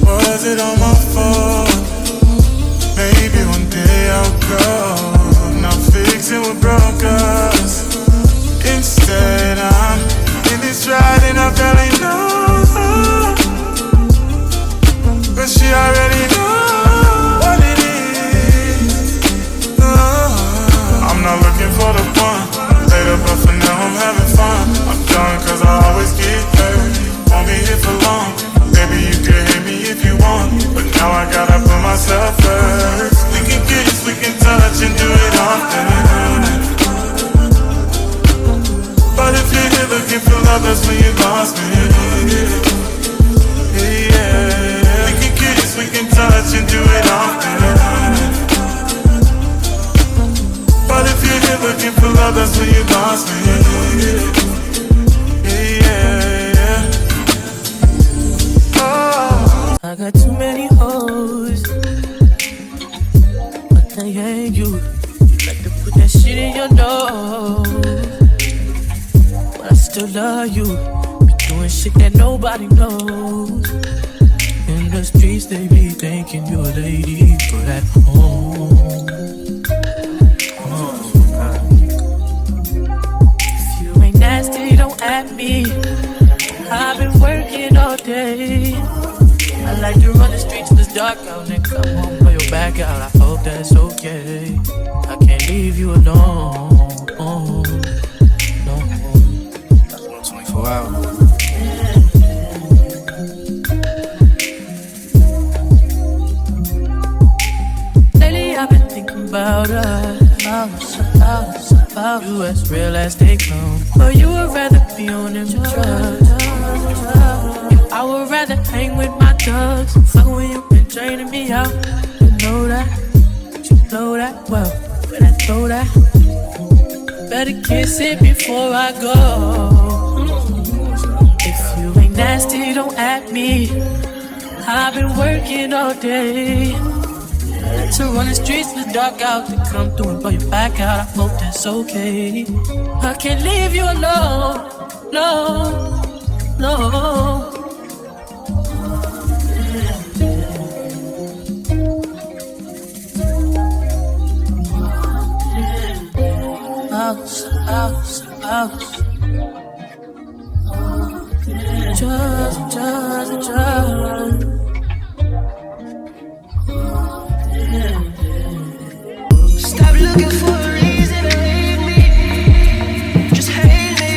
Was it all my fault? Maybe one day I'll grow. Not fixing what broke us. Instead I'm in this ride and I barely know. But she already knows what it is. I'm not looking for the one later, but for now I'm having fun. I'm done cause I always get hurt. Won't be here for long. Baby, you can hate me if you want, but now I gotta put myself first. We can kiss, we can touch and do it often. But if you're here looking for love, that's when you lost me. Yeah. We can kiss, we can touch and do it often. But if you're here looking for love, that's when you lost me. Yeah. I got too many hoes, but they ain't you. You like to put that shit in your nose, but I still love you. Be doing shit that nobody knows. In the streets they be thinking you're a lady, but at home, if you ain't nasty, don't at me. I've been working all day. I like to run the streets till it's dark out and come home, blow your back out. I hope that's okay. I can't leave you alone. No. 24 hours. Lately I've been thinking about us, about you as real as they come. But you would rather be on them drugs. I would rather hang with my thugs. Fuck when you been draining me out. You know that, you know that well. When I throw that, better kiss it before I go. If you ain't nasty, don't at me. I've been working all day to run the streets in the dark out, to come through and blow your back out. I hope that's okay. I can't leave you alone, no. House. Just. Stop looking for a reason to hate me. Just hate me.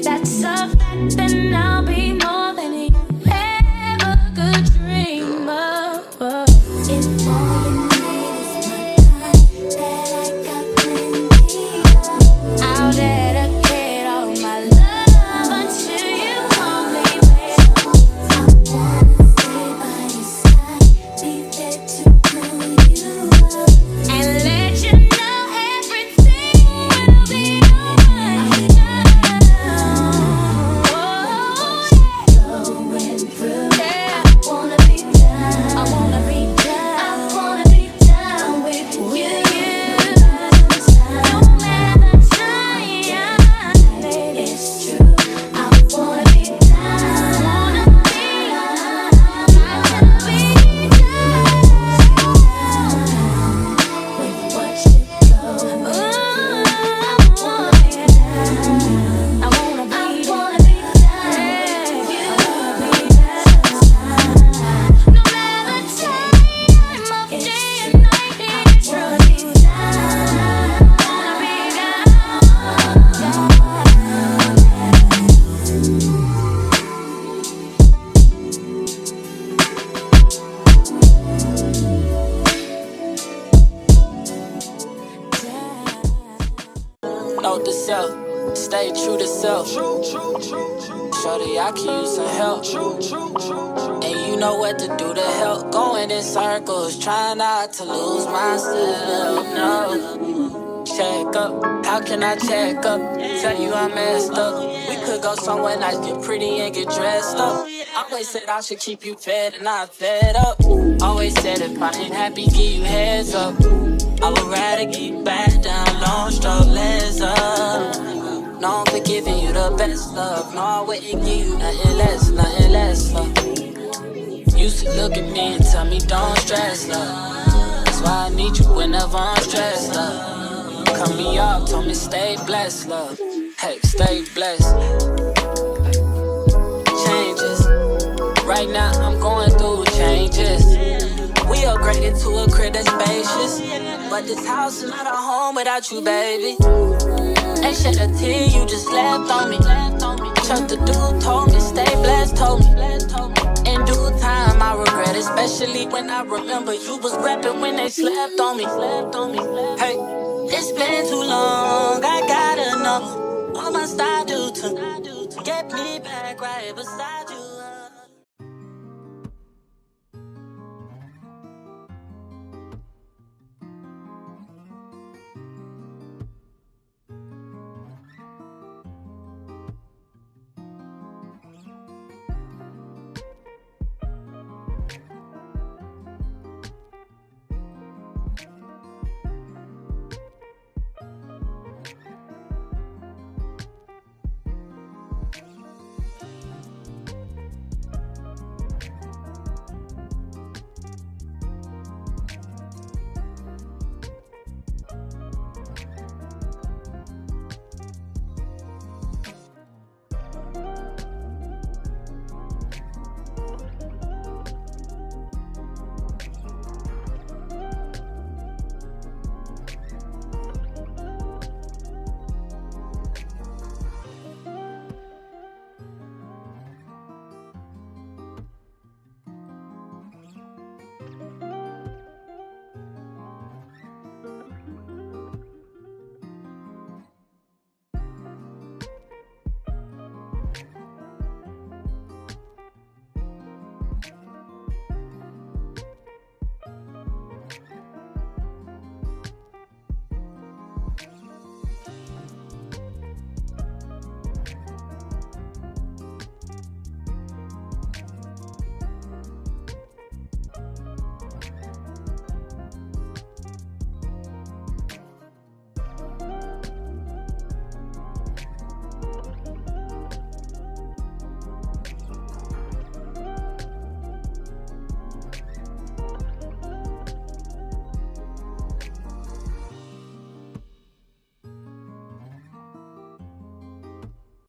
That's a fact, and I'll be more than you ever could dream of. If all you need is my time, then I got plenty of. I'll dedicate all my love until you call me back. I wanna stay by your side, be there to pull you up, and let you know everything will be alright. Going through, yeah. I wanna be down. I wanna be down. I wanna be down with you. No matter time, it's true. I wanna be down. I wanna be down with what you go. I wanna be down. I wanna be down with you. No matter time of day and night, it's true. I wanna be down. Note to self, stay true to self. Shorty, I can use some help. And you know what to do to help. Going in circles, trying not to lose myself. No, check up. How can I check up? Tell you I messed up. We could go somewhere nice, get pretty and get dressed up. Always said I should keep you fed and not fed up. Always said if I ain't happy, give you heads up. I would rather get you back down, long stroke, legs up. No, I'm forgiving you the best love. No, I wouldn't give you nothing less, love. Used to look at me and tell me don't stress, love. That's why I need you whenever I'm stressed, love. Cut me off, told me stay blessed, love. Hey, stay blessed. Changes. Right now I'm going through changes. We upgraded to a crib that's spacious, but this house is not a home without you, baby. Ain't shed a tear, you just laughed on me. Chuck the dude told me, stay blessed, told me. In due time I regret, especially when I remember you was repping when they slept on me. Hey, it's been too long, I gotta know what must I do to get me back right beside